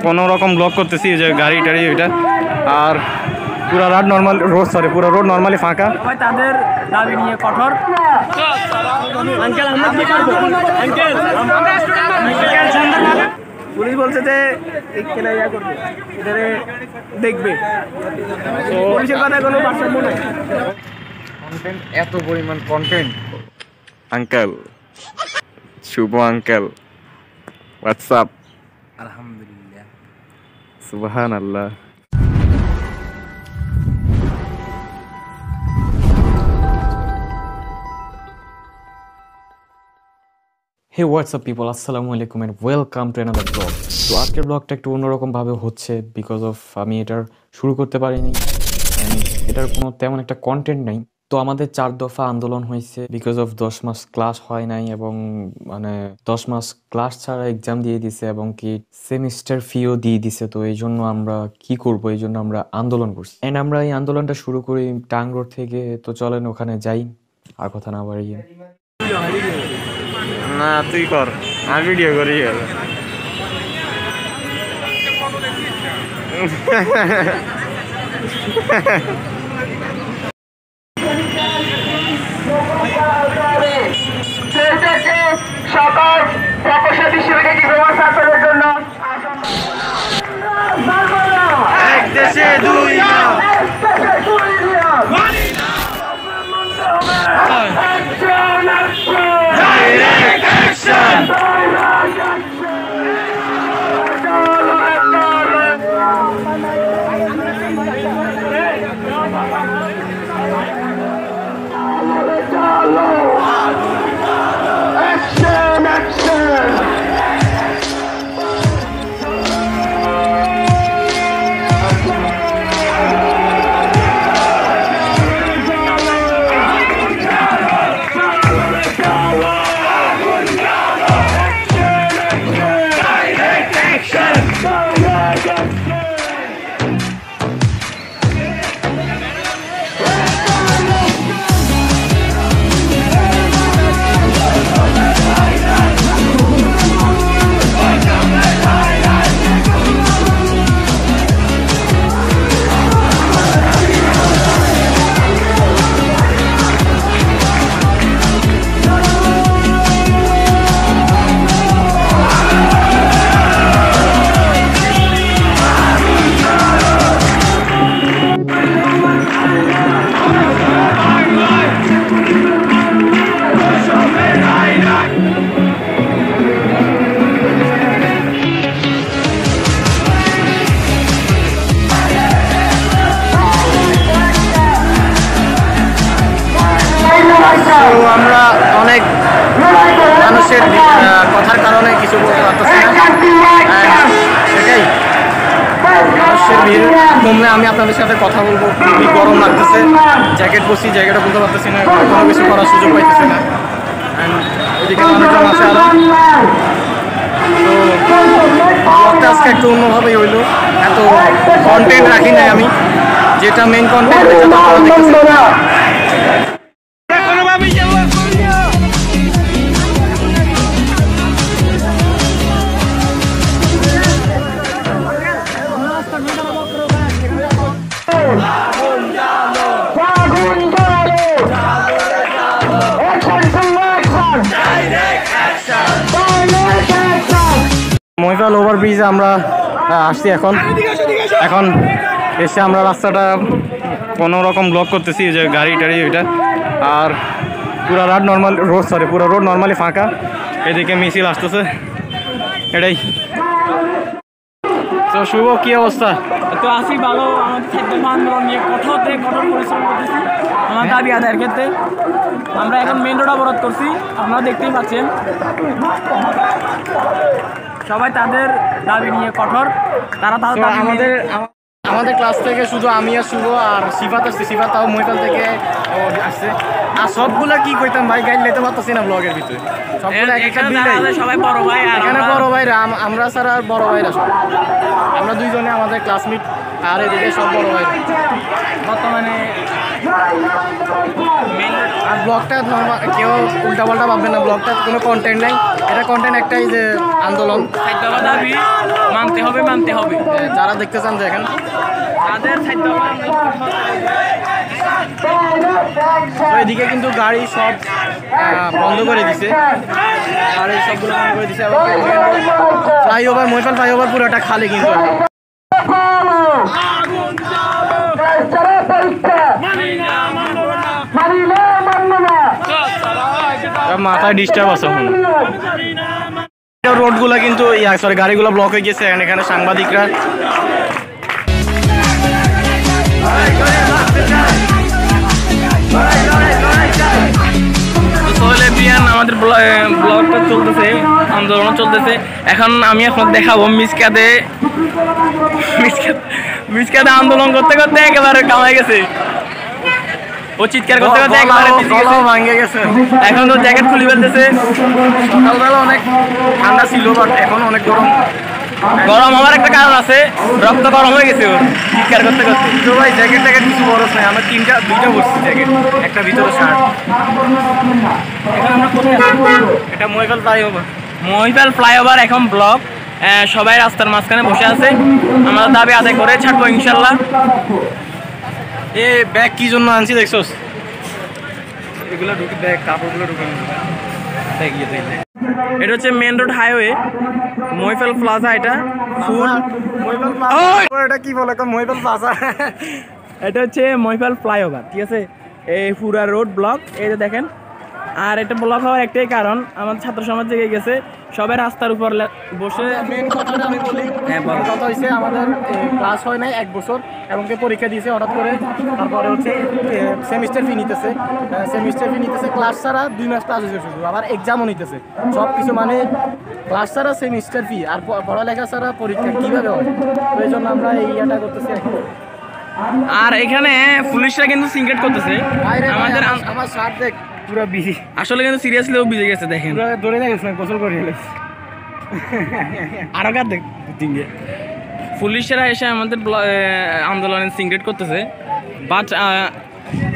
কোনো রকম ব্লক করতেছি যে গাড়ি টাড়ি ওইটা। আর পুরো রোড নর্মাল রোড পুরো রোড নর্মালি ফাঁকা। সবাই তাদের দাবি নিয়ে কঠোর। পুলিশ বলছে যে দেখবে, পুলিশের কথা কোনো ভারসাম্য নেই। কন্টেন্ট, এত পরিমাণ content. Uncle, Shubho uncle, WhatsApp. আলহামদুলিল্লাহ, সুবহানাল্লাহ। হে হোয়াটসঅ্যাপ পিপল, আসসালামু আলাইকুম and welcome to another blog. তো আজকের ব্লগটা একটু অন্যরকমভাবে হচ্ছে বিকজ অফ আমি এটার শুরু করতে পারিনি, এটার কোনো তেমন একটা কন্টেন্ট নাই। তো আমাদের 4 দফা আন্দোলন হয়েছে বিকজ অফ 10 মাস ক্লাস হয় নাই এবং 10 মাস ক্লাস ছাড়া এক্সাম দিয়ে দিছে এবং কি সেমিস্টার ফিও দিয়ে দিছে। তো এই জন্য আমরা কি করব, এই জন্য আমরা আন্দোলন করছি এন্ড আমরা এই আন্দোলনটা শুরু করি টাং রোড থেকে। তো চলেন ওখানে যাই, আর কথা না বাড়িয়ে। না তুই কর, আমি ভিডিও করি। সকল প্রকৌশল বিশ্ববিদ্যালয় ছাত্রদের জন্য এক দেশে দুই নাম। Direct action! আমরা অনেক মানুষের কথার কারণে কিছু বলতে পারতেছি না, সেটাই মানুষের ভিড় কমলে আমি আপনাদের সাথে কথা বলবো। খুবই গরম লাগতেছে, জ্যাকেট পরছি, জ্যাকেটও বলতে পারতেছি না, কোনো কিছু করার সুযোগ পাইতেছি না। অ্যান্ড ওইদিকে মানুষজন আছে আরো। তো ব্লগটা আজকে একটু অন্যভাবেই হইলো, এত কন্টেন্ট রাখি নাই আমি, যেটা মেন কন্টেন্ট সেটা আপনারা দেখতেছেন। মহিপাল ওভারব্রিজে আমরা আসছি এখন এসে আমরা রাস্তাটা কোনো রকম ব্লক করতেছি যে গাড়ি টাড়ি ওইটা। আর পুরো রোড নর্মালি ফাঁকা। এদিকে মিছিল আসতেছে, এটাই। তো শুভ, কি অবস্থা? তো আসি ভালো। আমাদের খাদ্য আন্দোলন নিয়ে কঠোর পরিশ্রম করতেছি আমার দাবি আদায়ের ক্ষেত্রে। আমরা এখন মেন রোড অবরোধ করছি, আপনারা দেখতেই পাচ্ছেন। সবাই তাদের দাবি নিয়ে কঠোর। তারা আমাদের ক্লাস থেকে শুধু আমি আর শুভ আর সিফাত আসছে। সিফাত তাও মহিপাল থেকে আসছে। আর সবগুলা কি কইতাম ভাই, গাইড লেতে পারতেছি না ব্লগের ভিতরে। সবাই বড় ভাই, এখানে বড় ভাইরা আমরা ছাড়া আর বড় ভাইরা সব। আমরা দুইজনে আমাদের ক্লাসমেট আর এদিকে সব বড় ভাই। বর্তমানে আর ব্লগটা কেউ উল্টাপাল্টা ভাববেন না, ব্লগটা কোনো কন্টেন্ট নাই, এটা কন্টেন্ট একটাই যে আন্দোলন, খাদ্য দাবি মানতে হবে। যারা দেখতে চান দেখেন। তাদের খাদ্য তো এদিকে কিন্তু গাড়ি সব বন্ধ করে দিছে, গাড়ি সবগুলো বন্ধ করে দিছে। ফ্লাইওভার মহিপাল ফ্লাইওভার পুরোটা খালি কিন্তু মাথায় ডিস্টার্ব আছে। রোডগুলো কিন্তু সরি গাড়িগুলো ব্লক হয়ে গেছে, এখানে সাংবাদিকরা আমাদের ব্লগটা চলতেছে, আন্দোলন চলতেছে। এখন আমি দেখাবো মিসকাতে আন্দোলন করতে করতে একেবারে কামাই গেছে, ও চিৎকার করতে করতে একেবারে ভাঙে গেছে। এখন তো জ্যাকেট খুলে ফেলতেছে। সকালবেলা অনেক ঠান্ডা ছিল, বাট এখন অনেক গরম হওয়ার একটা কারণ আছে, রক্ত গরম হয়ে গেছে ওর চিৎকার করতে করতে। তো ভাই জ্যাকেট কিছু বরফ নাই, আমার দুইটা বসছি জ্যাকেট, একটা ভিতরে শার্ট। এটা মহিপাল ফ্লাইওভার এখন ব্লক, সবাই রাস্তার মাঝখানে বসে আছে। আমরা দাবি আদায় করে ছাড়বো ইনশাল্লাহ। এ ব্যাগ কি জন্য আনছি দেখছোস? এগুলো ঢুকে ব্যাগ, কাপড়গুলো ঢুকে এটা হচ্ছে main road highway Mahipal plaza. এটা ফুল এটা কি বলে মহিপাল প্লাজা? এটা হচ্ছে মহিপাল ফ্লাইওভার, ঠিক আছে? এই পুরা রোড ব্লক, এই যে দেখেন। আর এটা ব্লক হওয়ার একটাই কারণ, আমাদের ছাত্র সমাজ জেগে গেছে, সবাই রাস্তার উপর বসে। মেন কথাটা আমি বলি, কথা হয়েছে আমাদের ক্লাস হয় নাই 1 বছর, এবং পরীক্ষা দিয়েছে হঠাৎ করে। তারপরে হচ্ছে সেমিস্টার ফি নিতেছে, ক্লাস ছাড়া 2 মাস ক্লাস হয়েছে শুধু, আবার এক্সামও নিতেছে, সব কিছু মানে ক্লাস ছাড়া সেমিস্টার ফি আর পড়ালেখা ছাড়া পরীক্ষা কীভাবে হয়? তো এই জন্য আমরা এই ইয়াটা করতেছি এখন। আর এখানে পুলিশরা কিন্তু সিনক্রেট করতেছে আমাদের। আমার শার্ট দেখ পুরো বিজি, আসলে কিন্তু সিরিয়াসলি ও ভিজে গেছে, দেখেন ধরে গেছে গোসল করে আরো কার দেখ। পুলিশরা এসে আমাদের আন্দোলনে সিনক্রেট করতেছে, বাট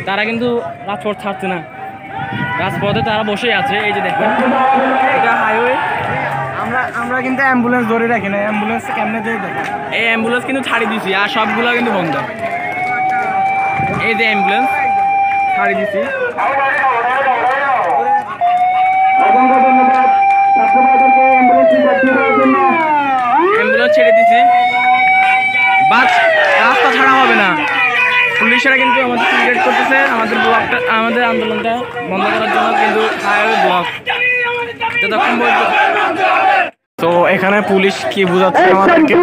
তারা কিন্তু রাজপথ ছাড়ছে না, রাজপথে তারা বসেই আছে। এই যে দেখেন, এটা হাইওয়ে। আমরা কিন্তু অ্যাম্বুলেন্স ধরে রাখি না, অ্যাম্বুলেন্স কেমনে দিয়ে দেখেন? এই অ্যাম্বুলেন্স কিন্তু ছাড়িয়ে দিছি, আর সবগুলো কিন্তু বন্ধ। এই যে অ্যাম্বুলেন্স ছাড়িয়ে দিছি, অ্যাম্বুলেন্স ছেড়ে দিছি, বাস রাস্তা ছাড়া হবে না। পুলিশরা কিন্তু আমাদের সিনক্রেট করতেছে, আমাদের ব্লকটা, আমাদের আন্দোলনটা বন্ধ করার জন্য কিন্তু হাইওয়ে ব্লক যতক্ষণ বলতো। তো এখানে পুলিশ কি বোঝাচ্ছে আমাদেরকে?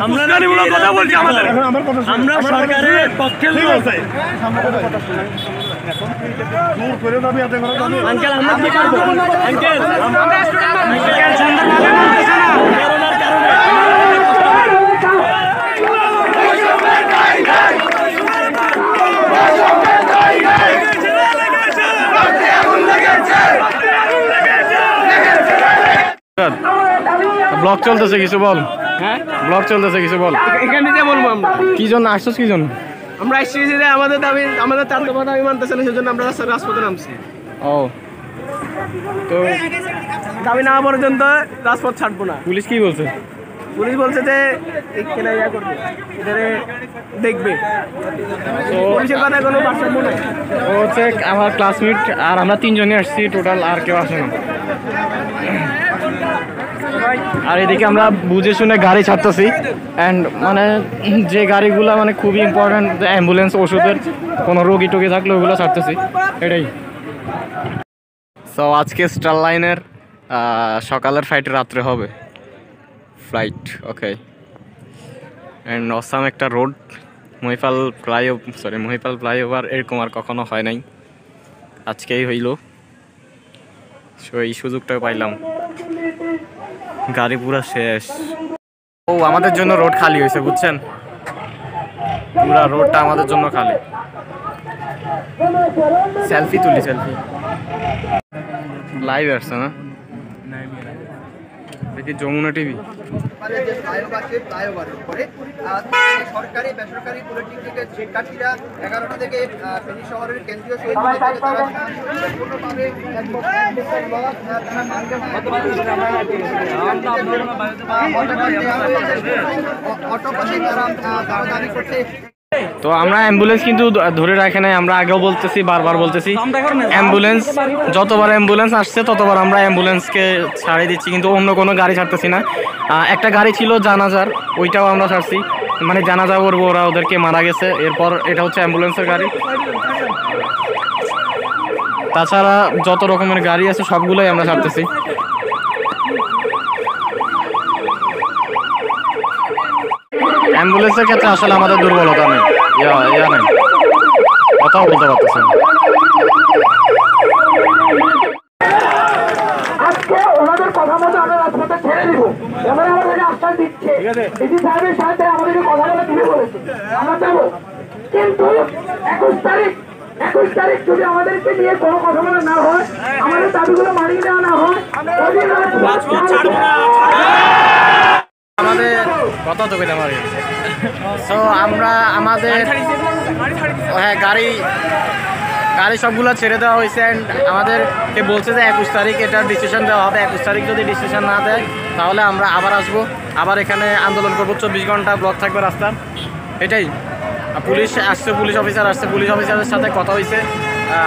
আমরা কথা বলছি, আমরা সরকারের পক্ষে আঙ্কেল, আমরা কি করবো আঙ্কেল? ব্লগ চলতেছে, কিছু বল। হ্যাঁ, ব্লগ চলতেছে, কিছু বল। এখানে যে বলবো আমরা কি জন্য আসছিস, কি জন্য? আমরা আসছি যে আমাদের দাবি, আমাদের 4 দফা দাবি মানতেছে না, সেজন্য আমরা রাজপথে নামছি। ও, তো দাবি না পর্যন্ত রাজপথ ছাড়বো না। পুলিশ কি বলছে? পুলিশ বলছে যে এখানে ইয়া করবে, এখানে দেখবে। তো পুলিশের কথা কোনো ভারসাম্য নাই। ও হচ্ছে আমার ক্লাসমেট, আর আমরা 3 জনই আসছি টোটাল, আর কেউ আসে না। আর এদিকে আমরা বুঝে শুনে গাড়ি ছাড়তেছি, অ্যান্ড মানে যে গাড়িগুলো মানে খুবই ইম্পর্টেন্ট, অ্যাম্বুলেন্স, ওষুধের কোনো রোগী টোগী থাকলে ওগুলো ছাড়তেছি, এটাই। সো আজকে স্টার লাইনের সকালের ফ্লাইট রাত্রে হবে ফ্লাইট, ওকে। অ্যান্ড অসাম একটা রোড, মহিপাল ফ্লাইওভার এরকম আর কখনো হয় নাই, আজকেই হইল। সো এই সুযোগটা পাইলাম, গাড়ি পুরা শেষ। ও, আমাদের জন্য রোড খালি হয়েছে, বুঝছেন? পুরা রোডটা আমাদের জন্য খালি। সেলফি তুলি, সেলফি। লাইভ আসছে না দেখি যমুনা টিভি। যে ফ্লাইওভার আছে ফ্লাইওভারের উপরে সরকারি বেসরকারি পলিটেকনিকের শিক্ষার্থীরা 11টা থেকে ফেনী শহরের কেন্দ্রীয় শহীদ মিনার থেকে তারা সম্পূর্ণভাবে অটোপাতে তারা দাবি করছে। তো আমরা অ্যাম্বুলেন্স কিন্তু ধরে রাখে নাই, আমরা আগেও বলতেছি, বারবার বলতেছি অ্যাম্বুলেন্স যতবার অ্যাম্বুলেন্স আসছে ততবার আমরা অ্যাম্বুলেন্সকে ছাড়িয়ে দিচ্ছি, কিন্তু অন্য কোনো গাড়ি ছাড়তেছি না। একটা গাড়ি ছিল জানাজার, ওইটাও আমরা ছাড়ছি, মানে জানাজা করবো, ওরা ওদেরকে মারা গেছে। এরপর এটা হচ্ছে অ্যাম্বুলেন্সের গাড়ি। তাছাড়া যত রকমের গাড়ি আছে সবগুলোই আমরা ছাড়তেছি। অ্যাম্বুলেন্সের ক্ষেত্রে আসলে আমাদের দুর্বলতা নেই, ইয়া নেই, কথাও বলতে পারতেছি না। আজকে ওনাদের কথা মতো আমরা রাজপথে ছেড়ে দিব, এবার আমাদেরকে আশ্বাস দিচ্ছে, ডিসি সাহেবের সাথে আমাদেরকে কথা বলে দিবে বলেছে, আমরা যাবো। কিন্তু 21 তারিখ যদি আমাদেরকে নিয়ে কোনো কথা বলা না হয়, আমাদের দাবিগুলো মানিয়ে নেওয়া না হয়, আমাদের কথা তো পেতে পারি। তো আমরা আমাদের গাড়ি সবগুলো ছেড়ে দেওয়া হয়েছে। অ্যান্ড আমাদেরকে বলছে যে 21 তারিখ এটার ডিসিশন দেওয়া হবে। 21 তারিখ যদি ডিসিশন না দেয় তাহলে আমরা আবার আসবো, আবার এখানে আন্দোলন করবো। 24 ঘন্টা ব্লক থাকবে রাস্তা, এটাই। পুলিশ আসছে, পুলিশ অফিসার আসছে, পুলিশ অফিসারের সাথে কথা হয়েছে,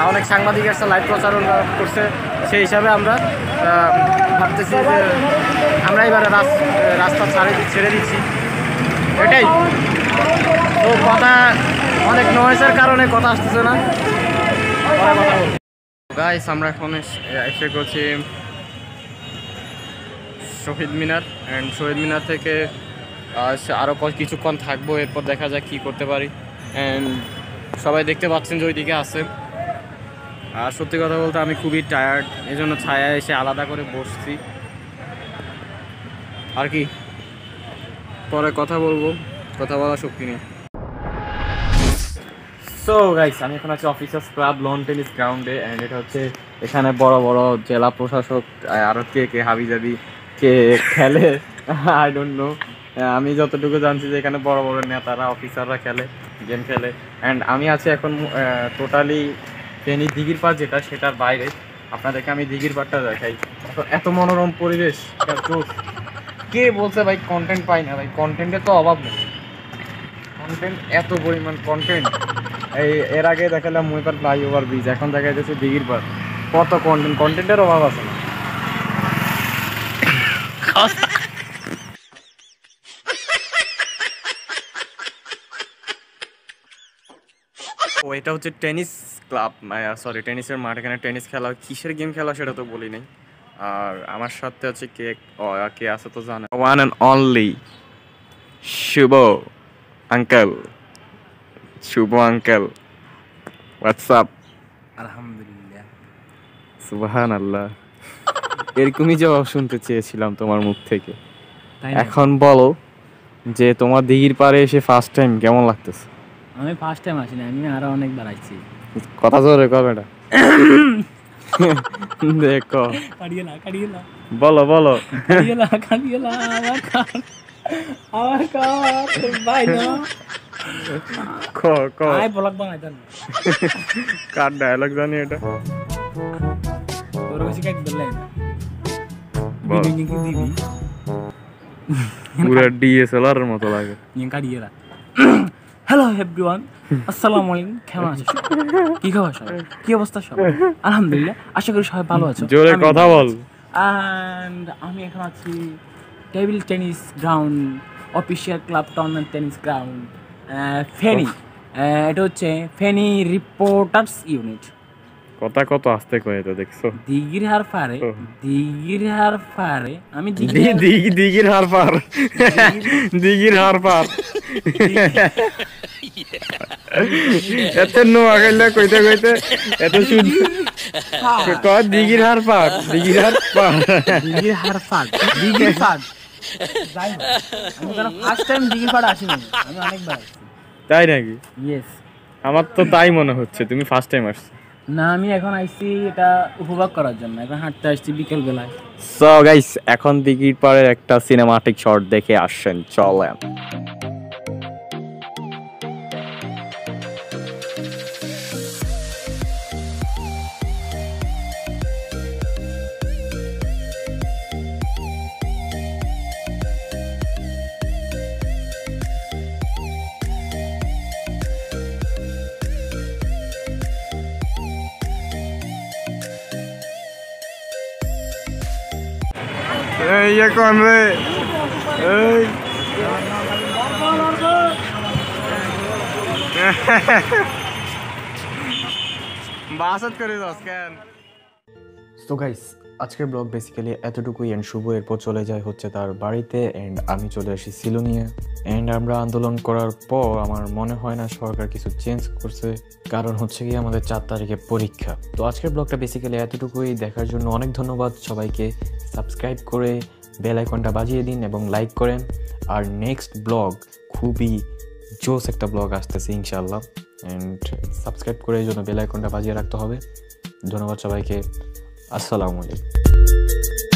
অনেক সাংবাদিক আসছে, লাইভ প্রচারণ করছে। সেই হিসাবে আমরা ভাবতেছি যে আমরা এবারে রাস্তা ছেড়ে দিচ্ছি, এটাই। তো কথা অনেক নয়েজের কারণে কথা আসতেছে না। গাইস আমরা এখন এসে করছি শহীদ মিনার। অ্যান্ড শহীদ মিনার থেকে আরও কিছুক্ষণ থাকবো, এরপর দেখা যাক কী করতে পারি। অ্যান্ড সবাই দেখতে পাচ্ছেন যে ওইদিকে আছে। আর সত্যি কথা বলতে আমি খুবই টায়ার্ড, এই জন্য ছায়া এসে আলাদা করে বসছি। আর কি পরে কথা বলবো, কথা বলার শক্তি নেই। সো গাইস আমি এখন আছি অফিসার্স ক্লাব লন টেনিস গ্রাউন্ডে। অ্যান্ড এটা হচ্ছে এখানে বড় বড় জেলা প্রশাসক আরও কে হাবিজাবি কে খেলে, আই ডোন্ট নো। আমি যতটুকু জানছি যে এখানে বড় বড় নেতারা অফিসাররা গেম খেলে। অ্যান্ড আমি আছি এখন টোটালি ফেনী দিঘির পাড় যেটা, সেটার বাইরে। আপনাদেরকে আমি দিঘির পাড়টা দেখাই। তো এত মনোরম পরিবেশ, কে বলছে ভাই কন্টেন্ট পাই না? ভাই কন্টেন্টের তো অভাব নেই, কন্টেন্ট এত পরিমাণ কন্টেন্ট। এর আগে দেখালাম মহিপার ফ্লাইওভার ব্রিজ, এখন দেখা যাচ্ছে দিঘির পাড়। কত কন্টেন্টের অভাব আছে না। ও এটা হচ্ছে টেনিস ক্লাব, সরি টেনিসের মাঠ। এখানে টেনিস খেলা, কিসের গেম খেলা সেটা তো বলি নাই। আর আমার সাথে আছে কে আছে তো জানে, one and only Shubho uncle. Shubho uncle WhatsApp. আলহামদুলিল্লাহ, সুবহানাল্লাহ। এরকমই জবাব শুনতে চেয়েছিলাম তোমার মুখ থেকে। এখন বলো যে তোমার দিঘির পাড়ে এসে ফার্স্ট টাইম কেমন লাগতেছে? আমি ফার্স্ট টাইম আসিনি, আমি আরো অনেকবার আসছি। কথা জোরে কর বেটা। দেখো কাড়িয়ে না বলো আমার ভাই না আই ব্লগ বানাইতাম কার ডায়লগ জানি এটা? তোর কাছে কাট দিলেন বল। দিবি পুরো ডিএসএলআর এর মতো লাগে। নিয়ে কাড়িয়ে না। হ্যালো এভরিওয়ান, আসসালামু আলাইকুম, কেমন আছো? কি খবর সবার? কি অবস্থা সবার? আলহামদুলিল্লাহ, আশা করি সবাই ভালো আছো। জোরে কথা বল। এন্ড আমি এখন আছি table tennis ground, official club tournament tennis ground, Feni. এটা হচ্ছে ফেনী রিপোর্টার্স ইউনিট। কথা কত আস্তে কয়ে তো দেখছো? দিঘির হার পারে আমি দিঘির হার পার এত নোয়াখাইলা কইতে এত শুদ্ধ কয় দিঘির হার পার যাই হোক, আমি কারণ ফার্স্ট টাইম দিঘির পাড়ে আসিনি, আমি অনেকবার আসছি। তাই নাকি? ইয়েস, আমার তো তাই মনে হচ্ছে তুমি ফার্স্ট টাইম আসছো। না, আমি এখন আইছি এটা উপভোগ করার জন্য, এখন হাঁটতে আসছি বিকেল বেলায়। সো গাইস, এখন দিঘির পাড়ের একটা সিনেমাটিক শট দেখে আসছেন, চলেন। এই কোন রে, এই বাসত করে দাস কেন? সো গাইস, আজকের ব্লগ বেসিক্যালি এতটুকুই। অ্যান্ড শুভ এরপর চলে যায় হচ্ছে তার বাড়িতে, অ্যান্ড আমি চলে আসি সিলো নিয়ে। অ্যান্ড আমরা আন্দোলন করার পর আমার মনে হয় না সরকার কিছু চেঞ্জ করছে, কারণ হচ্ছে কি আমাদের 4 তারিখে পরীক্ষা। তো আজকের ব্লগটা বেসিক্যালি এতটুকুই। দেখার জন্য অনেক ধন্যবাদ সবাইকে। সাবস্ক্রাইব করে বেল আইকনটা বাজিয়ে দিন এবং লাইক করেন। আর নেক্সট ব্লগ খুবই জোস একটা ব্লগ আসতেছে ইনশাআল্লাহ। অ্যান্ড সাবস্ক্রাইব করে এই জন্য বেল আইকনটা বাজিয়ে রাখতে হবে। ধন্যবাদ সবাইকে। আসসালামু আলাইকুম।